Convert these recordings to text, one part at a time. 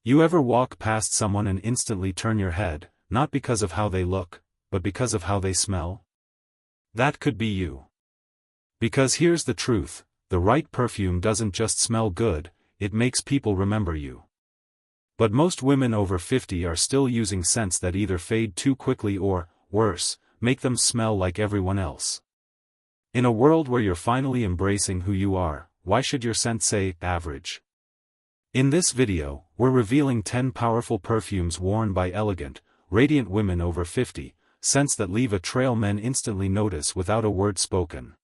You ever walk past someone and instantly turn your head, not because of how they look, but because of how they smell? That could be you. Because here's the truth, the right perfume doesn't just smell good, it makes people remember you. But most women over 50 are still using scents that either fade too quickly or, worse, make them smell like everyone else. In a world where you're finally embracing who you are, why should your scent say average? In this video, we're revealing 10 powerful perfumes worn by elegant, radiant women over 50, scents that leave a trail men instantly notice without a word spoken.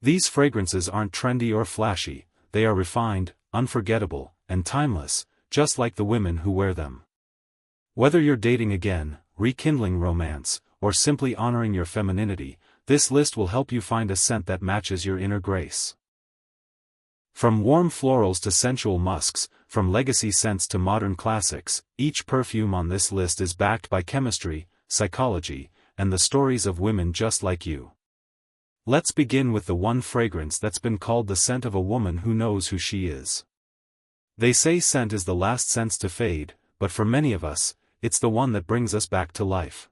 These fragrances aren't trendy or flashy, they are refined, unforgettable, and timeless, just like the women who wear them. Whether you're dating again, rekindling romance, or simply honoring your femininity, this list will help you find a scent that matches your inner grace. From warm florals to sensual musks, from legacy scents to modern classics, each perfume on this list is backed by chemistry, psychology, and the stories of women just like you. Let's begin with the one fragrance that's been called the scent of a woman who knows who she is. They say scent is the last sense to fade, but for many of us, it's the one that brings us back to life.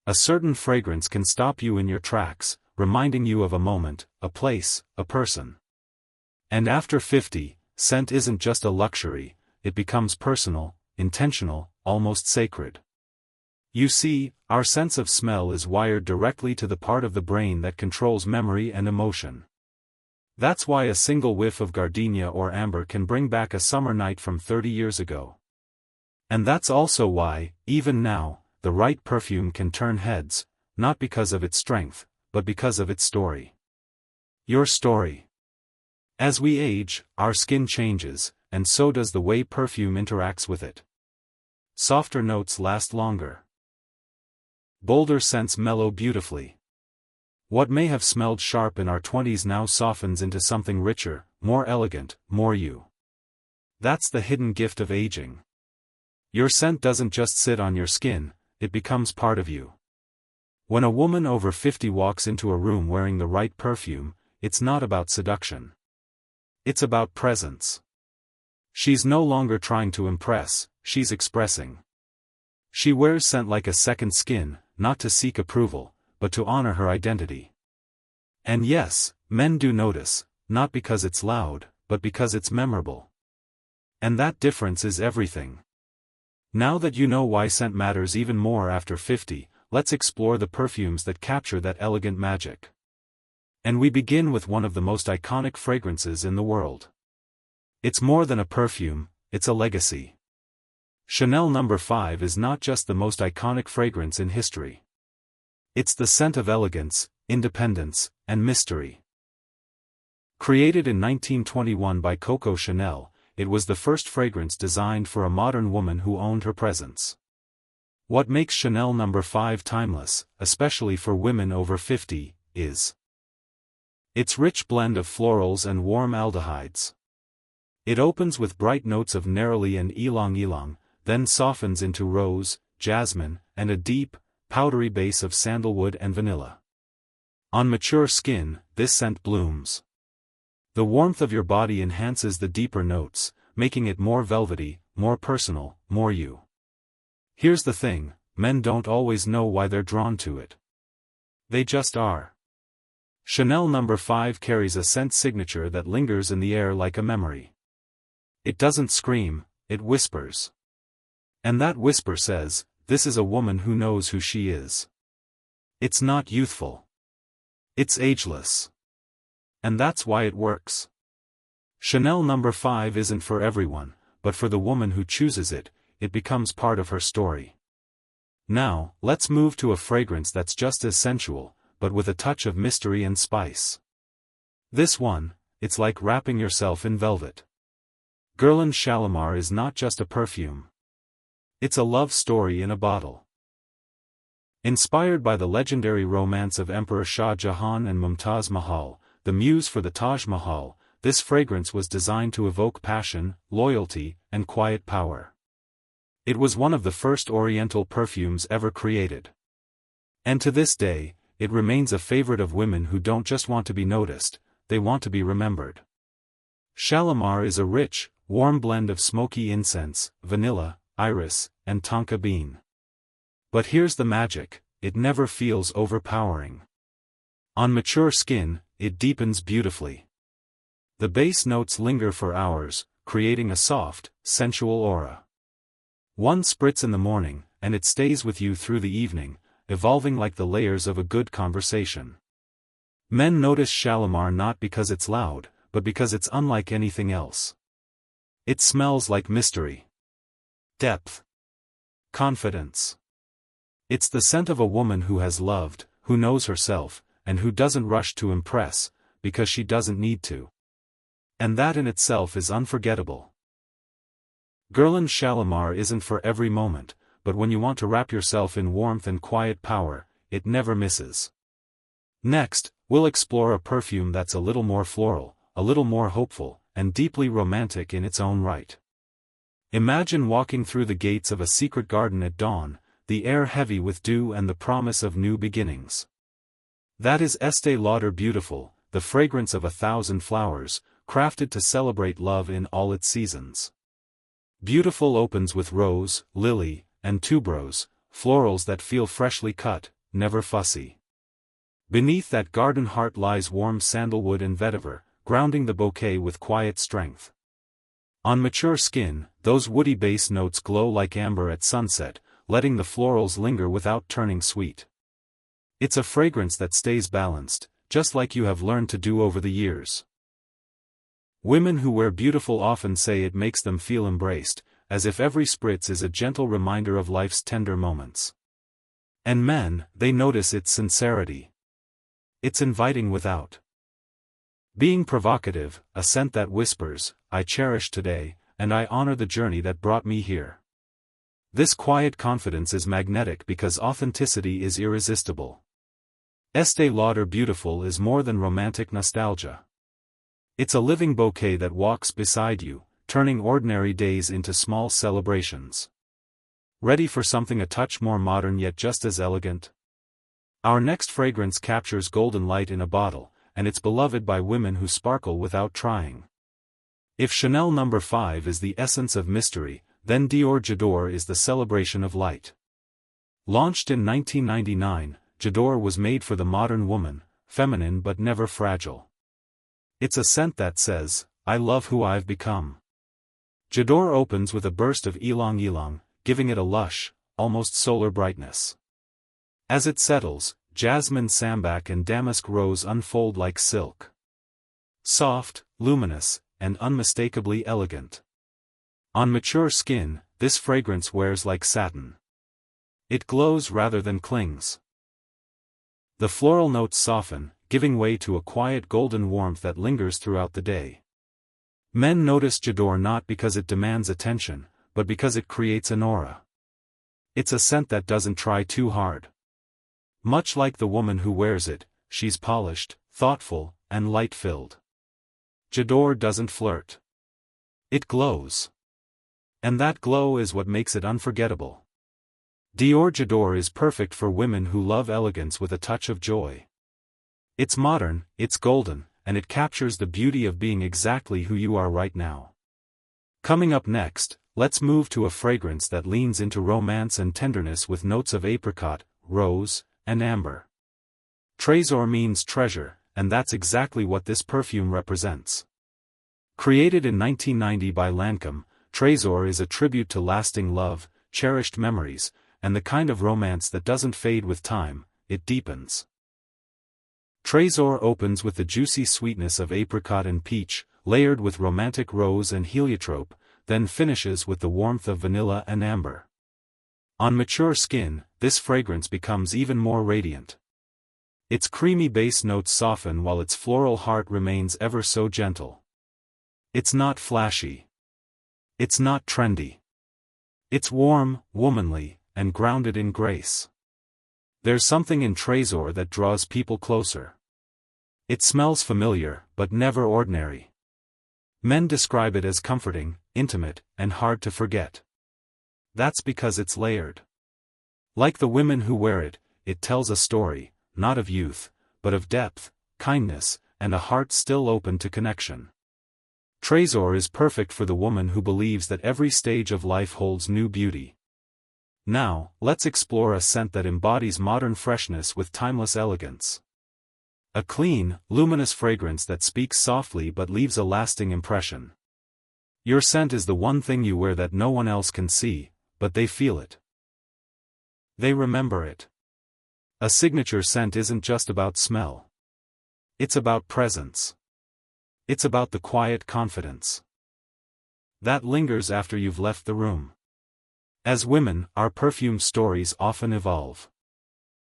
A certain fragrance can stop you in your tracks, reminding you of a moment, a place, a person. And after 50, scent isn't just a luxury, it becomes personal, intentional, almost sacred. You see, our sense of smell is wired directly to the part of the brain that controls memory and emotion. That's why a single whiff of gardenia or amber can bring back a summer night from 30 years ago. And that's also why, even now, the right perfume can turn heads, not because of its strength, but because of its story. Your story. As we age, our skin changes, and so does the way perfume interacts with it. Softer notes last longer. Bolder scents mellow beautifully. What may have smelled sharp in our 20s now softens into something richer, more elegant, more you. That's the hidden gift of aging. Your scent doesn't just sit on your skin, it becomes part of you. When a woman over 50 walks into a room wearing the right perfume, it's not about seduction. It's about presence. She's no longer trying to impress, she's expressing. She wears scent like a second skin, not to seek approval, but to honor her identity. And yes, men do notice, not because it's loud, but because it's memorable. And that difference is everything. Now that you know why scent matters even more after 50, let's explore the perfumes that capture that elegant magic. And we begin with one of the most iconic fragrances in the world. It's more than a perfume, it's a legacy. Chanel No. 5 is not just the most iconic fragrance in history. It's the scent of elegance, independence, and mystery. Created in 1921 by Coco Chanel, it was the first fragrance designed for a modern woman who owned her presence. What makes Chanel No. 5 timeless, especially for women over 50, is its rich blend of florals and warm aldehydes. It opens with bright notes of neroli and ylang ylang, then softens into rose, jasmine, and a deep, powdery base of sandalwood and vanilla. On mature skin, this scent blooms. The warmth of your body enhances the deeper notes, making it more velvety, more personal, more you. Here's the thing, men don't always know why they're drawn to it. They just are. Chanel No. 5 carries a scent signature that lingers in the air like a memory. It doesn't scream, it whispers. And that whisper says, this is a woman who knows who she is. It's not youthful. It's ageless. And that's why it works. Chanel No. 5 isn't for everyone, but for the woman who chooses it, it becomes part of her story. Now, let's move to a fragrance that's just as sensual, but with a touch of mystery and spice. This one, it's like wrapping yourself in velvet. Guerlain Shalimar is not just a perfume. It's a love story in a bottle. Inspired by the legendary romance of Emperor Shah Jahan and Mumtaz Mahal, the muse for the Taj Mahal, this fragrance was designed to evoke passion, loyalty, and quiet power. It was one of the first Oriental perfumes ever created. And to this day, it remains a favorite of women who don't just want to be noticed, they want to be remembered. Shalimar is a rich, warm blend of smoky incense, vanilla, iris, and tonka bean. But here's the magic, it never feels overpowering. On mature skin, it deepens beautifully. The base notes linger for hours, creating a soft, sensual aura. One spritz in the morning, and it stays with you through the evening, evolving like the layers of a good conversation. Men notice Shalimar not because it's loud, but because it's unlike anything else. It smells like mystery, depth, confidence. It's the scent of a woman who has loved, who knows herself, and who doesn't rush to impress, because she doesn't need to. And that in itself is unforgettable. Guerlain Shalimar isn't for every moment, but when you want to wrap yourself in warmth and quiet power, it never misses. Next, we'll explore a perfume that's a little more floral, a little more hopeful, and deeply romantic in its own right. Imagine walking through the gates of a secret garden at dawn, the air heavy with dew and the promise of new beginnings. That is Estée Lauder Beautiful, the fragrance of 1,000 flowers, crafted to celebrate love in all its seasons. Beautiful opens with rose, lily, and tuberose, florals that feel freshly cut, never fussy. Beneath that garden heart lies warm sandalwood and vetiver, grounding the bouquet with quiet strength. On mature skin, those woody base notes glow like amber at sunset, letting the florals linger without turning sweet. It's a fragrance that stays balanced, just like you have learned to do over the years. Women who wear beautiful often say it makes them feel embraced, as if every spritz is a gentle reminder of life's tender moments. And men, they notice its sincerity. It's inviting without being provocative, a scent that whispers, I cherish today, and I honor the journey that brought me here. This quiet confidence is magnetic because authenticity is irresistible. Estée Lauder Beautiful is more than romantic nostalgia. It's a living bouquet that walks beside you, turning ordinary days into small celebrations. Ready for something a touch more modern yet just as elegant? Our next fragrance captures golden light in a bottle, and it's beloved by women who sparkle without trying. If Chanel No. 5 is the essence of mystery, then Dior J'adore is the celebration of light. Launched in 1999, J'adore was made for the modern woman, feminine but never fragile. It's a scent that says, I love who I've become. J'adore opens with a burst of ylang ylang, giving it a lush, almost solar brightness. As it settles, jasmine sambac and damask rose unfold like silk. Soft, luminous, and unmistakably elegant. On mature skin, this fragrance wears like satin. It glows rather than clings. The floral notes soften, giving way to a quiet golden warmth that lingers throughout the day. Men notice J'adore not because it demands attention, but because it creates an aura. It's a scent that doesn't try too hard. Much like the woman who wears it, she's polished, thoughtful, and light-filled. J'adore doesn't flirt. It glows. And that glow is what makes it unforgettable. Dior J'adore is perfect for women who love elegance with a touch of joy. It's modern, it's golden, and it captures the beauty of being exactly who you are right now. Coming up next, let's move to a fragrance that leans into romance and tenderness with notes of apricot, rose, and amber. Trésor means treasure, and that's exactly what this perfume represents. Created in 1990 by Lancôme, Trésor is a tribute to lasting love, cherished memories, and the kind of romance that doesn't fade with time, it deepens. Trésor opens with the juicy sweetness of apricot and peach, layered with romantic rose and heliotrope, then finishes with the warmth of vanilla and amber. On mature skin, this fragrance becomes even more radiant. Its creamy base notes soften while its floral heart remains ever so gentle. It's not flashy. It's not trendy. It's warm, womanly, and grounded in grace. There's something in Trésor that draws people closer. It smells familiar, but never ordinary. Men describe it as comforting, intimate, and hard to forget. That's because it's layered. Like the women who wear it, it tells a story, not of youth, but of depth, kindness, and a heart still open to connection. Trésor is perfect for the woman who believes that every stage of life holds new beauty. Now, let's explore a scent that embodies modern freshness with timeless elegance. A clean, luminous fragrance that speaks softly but leaves a lasting impression. Your scent is the one thing you wear that no one else can see, but they feel it. They remember it. A signature scent isn't just about smell. It's about presence. It's about the quiet confidence that lingers after you've left the room. As women, our perfume stories often evolve.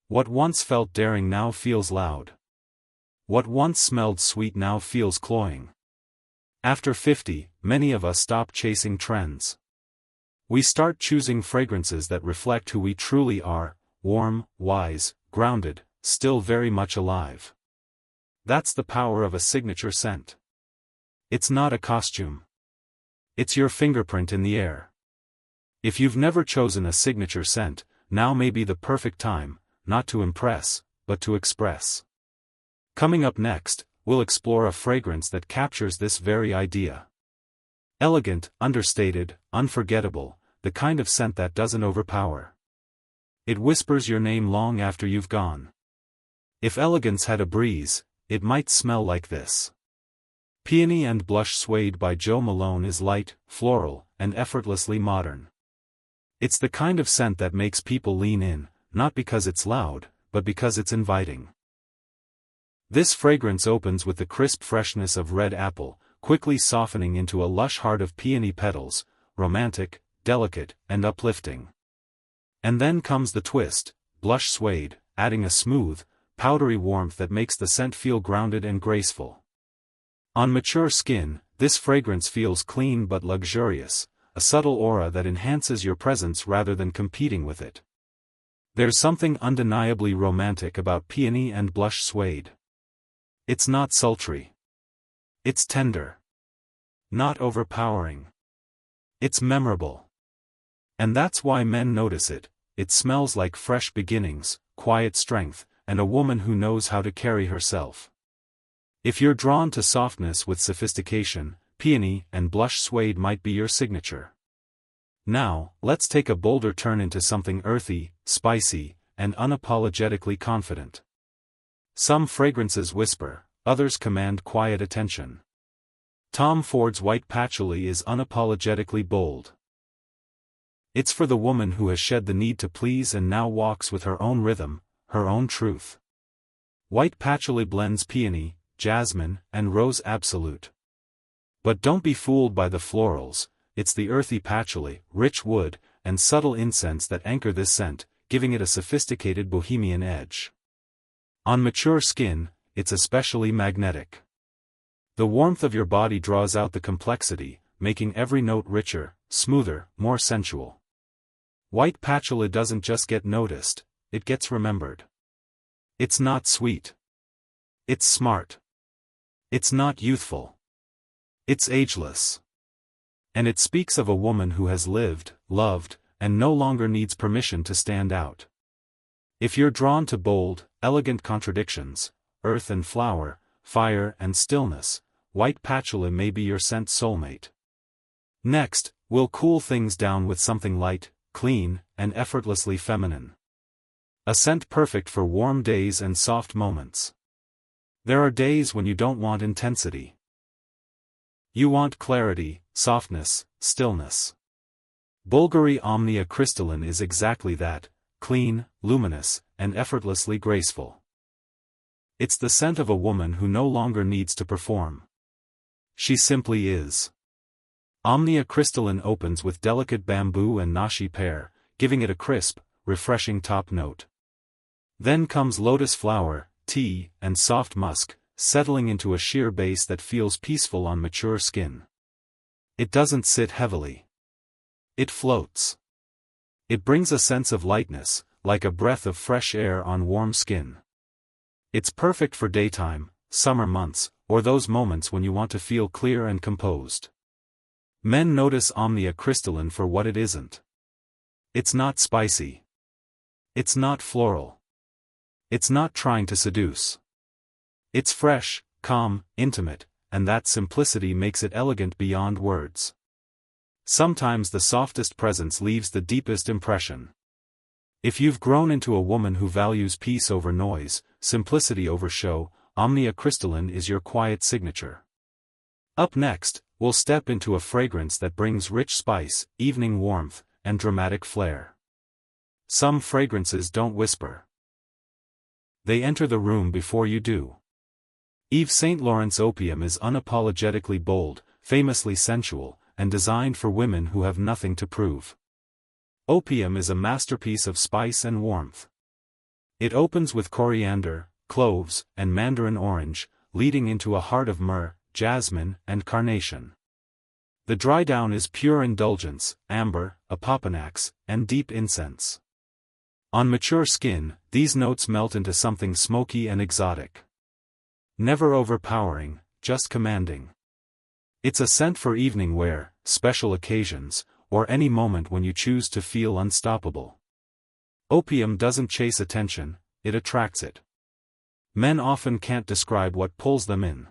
What once felt daring now feels loud. What once smelled sweet now feels cloying. After 50, many of us stop chasing trends. We start choosing fragrances that reflect who we truly are, warm, wise, grounded, still very much alive. That's the power of a signature scent. It's not a costume. It's your fingerprint in the air. If you've never chosen a signature scent, now may be the perfect time, not to impress, but to express. Coming up next, we'll explore a fragrance that captures this very idea. Elegant, understated, unforgettable, the kind of scent that doesn't overpower. It whispers your name long after you've gone. If elegance had a breeze, it might smell like this. Peony and Blush Suede by Jo Malone is light, floral, and effortlessly modern. It's the kind of scent that makes people lean in, not because it's loud, but because it's inviting. This fragrance opens with the crisp freshness of red apple, quickly softening into a lush heart of peony petals, romantic, delicate, and uplifting. And then comes the twist, Blush Suede, adding a smooth, powdery warmth that makes the scent feel grounded and graceful. On mature skin, this fragrance feels clean but luxurious, a subtle aura that enhances your presence rather than competing with it. There's something undeniably romantic about Peony and Blush Suede. It's not sultry. It's tender. Not overpowering. It's memorable. And that's why men notice it. It smells like fresh beginnings, quiet strength, and a woman who knows how to carry herself. If you're drawn to softness with sophistication, Peony and Blush Suede might be your signature. Now, let's take a bolder turn into something earthy, spicy, and unapologetically confident. Some fragrances whisper, others command quiet attention. Tom Ford's White Patchouli is unapologetically bold. It's for the woman who has shed the need to please and now walks with her own rhythm, her own truth. White Patchouli blends peony, jasmine, and rose absolute. But don't be fooled by the florals, it's the earthy patchouli, rich wood, and subtle incense that anchor this scent, giving it a sophisticated bohemian edge. On mature skin, it's especially magnetic. The warmth of your body draws out the complexity, making every note richer, smoother, more sensual. White patchouli doesn't just get noticed, it gets remembered. It's not sweet. It's smart. It's not youthful. It's ageless. And it speaks of a woman who has lived, loved, and no longer needs permission to stand out. If you're drawn to bold, elegant contradictions, earth and flower, fire and stillness, white patchouli may be your scent soulmate. Next, we'll cool things down with something light, clean, and effortlessly feminine. A scent perfect for warm days and soft moments. There are days when you don't want intensity. You want clarity, softness, stillness. Bulgari Omnia Crystalline is exactly that, clean, luminous, and effortlessly graceful. It's the scent of a woman who no longer needs to perform. She simply is. Omnia Crystalline opens with delicate bamboo and nashi pear, giving it a crisp, refreshing top note. Then comes lotus flower, tea, and soft musk, settling into a sheer base that feels peaceful on mature skin. It doesn't sit heavily. It floats. It brings a sense of lightness, like a breath of fresh air on warm skin. It's perfect for daytime, summer months, or those moments when you want to feel clear and composed. Men notice Omnia Crystalline for what it isn't. It's not spicy. It's not floral. It's not trying to seduce. It's fresh, calm, intimate, and that simplicity makes it elegant beyond words. Sometimes the softest presence leaves the deepest impression. If you've grown into a woman who values peace over noise, simplicity over show, Omnia Crystalline is your quiet signature. Up next, we'll step into a fragrance that brings rich spice, evening warmth, and dramatic flair. Some fragrances don't whisper. They enter the room before you do. Yves Saint Laurent's Opium is unapologetically bold, famously sensual, and designed for women who have nothing to prove. Opium is a masterpiece of spice and warmth. It opens with coriander, cloves, and mandarin orange, leading into a heart of myrrh, jasmine, and carnation. The dry down is pure indulgence, amber, opopanax, and deep incense. On mature skin, these notes melt into something smoky and exotic. Never overpowering, just commanding. It's a scent for evening wear, special occasions, or any moment when you choose to feel unstoppable. Opium doesn't chase attention, it attracts it. Men often can't describe what pulls them in.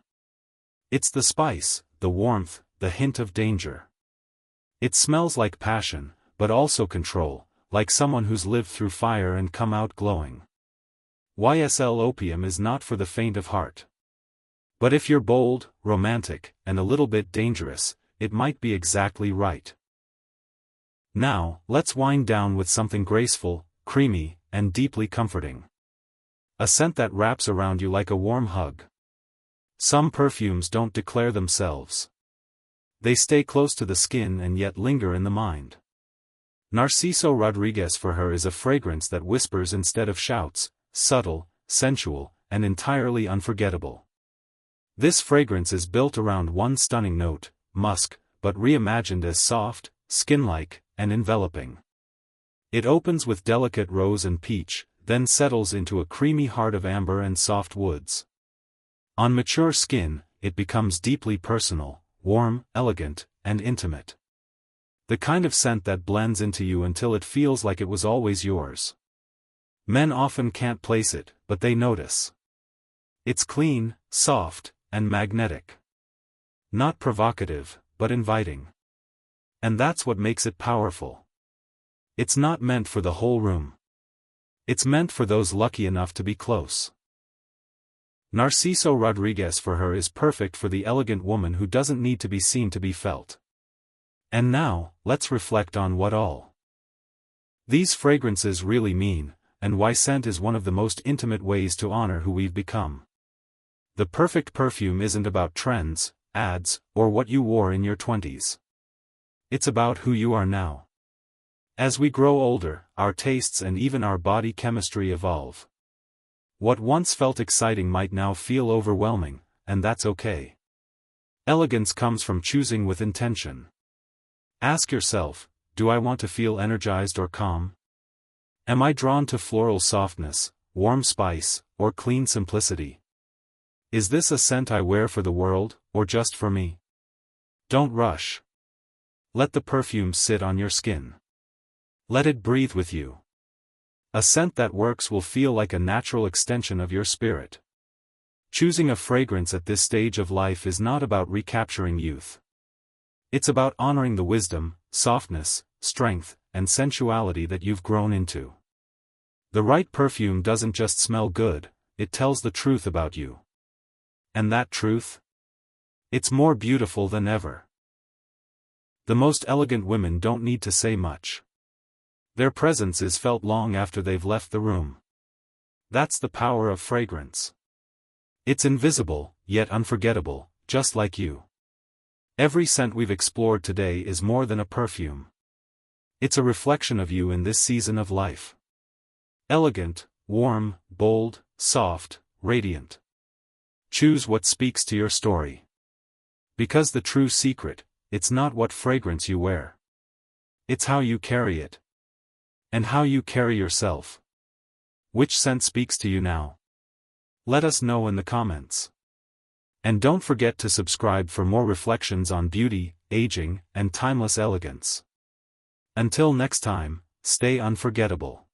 It's the spice, the warmth, the hint of danger. It smells like passion, but also control, like someone who's lived through fire and come out glowing. YSL Opium is not for the faint of heart. But if you're bold, romantic, and a little bit dangerous, it might be exactly right. Now, let's wind down with something graceful, creamy, and deeply comforting. A scent that wraps around you like a warm hug. Some perfumes don't declare themselves. They stay close to the skin and yet linger in the mind. Narciso Rodriguez for her is a fragrance that whispers instead of shouts, subtle, sensual, and entirely unforgettable. This fragrance is built around one stunning note, musk, but reimagined as soft, skin-like, and enveloping. It opens with delicate rose and peach, then settles into a creamy heart of amber and soft woods. On mature skin, it becomes deeply personal, warm, elegant, and intimate. The kind of scent that blends into you until it feels like it was always yours. Men often can't place it, but they notice. It's clean, soft, and magnetic. Not provocative, but inviting. And that's what makes it powerful. It's not meant for the whole room. It's meant for those lucky enough to be close. Narciso Rodriguez for her is perfect for the elegant woman who doesn't need to be seen to be felt. And now, let's reflect on what all these fragrances really mean, and why scent is one of the most intimate ways to honor who we've become. The perfect perfume isn't about trends, ads, or what you wore in your 20s. It's about who you are now. As we grow older, our tastes and even our body chemistry evolve. What once felt exciting might now feel overwhelming, and that's okay. Elegance comes from choosing with intention. Ask yourself, do I want to feel energized or calm? Am I drawn to floral softness, warm spice, or clean simplicity? Is this a scent I wear for the world, or just for me? Don't rush. Let the perfume sit on your skin. Let it breathe with you. A scent that works will feel like a natural extension of your spirit. Choosing a fragrance at this stage of life is not about recapturing youth. It's about honoring the wisdom, softness, strength, and sensuality that you've grown into. The right perfume doesn't just smell good, it tells the truth about you. And that truth? It's more beautiful than ever. The most elegant women don't need to say much. Their presence is felt long after they've left the room. That's the power of fragrance. It's invisible, yet unforgettable, just like you. Every scent we've explored today is more than a perfume. It's a reflection of you in this season of life. Elegant, warm, bold, soft, radiant. Choose what speaks to your story. Because the true secret, it's not what fragrance you wear. It's how you carry it. And how you carry yourself. Which scent speaks to you now? Let us know in the comments. And don't forget to subscribe for more reflections on beauty, aging, and timeless elegance. Until next time, stay unforgettable.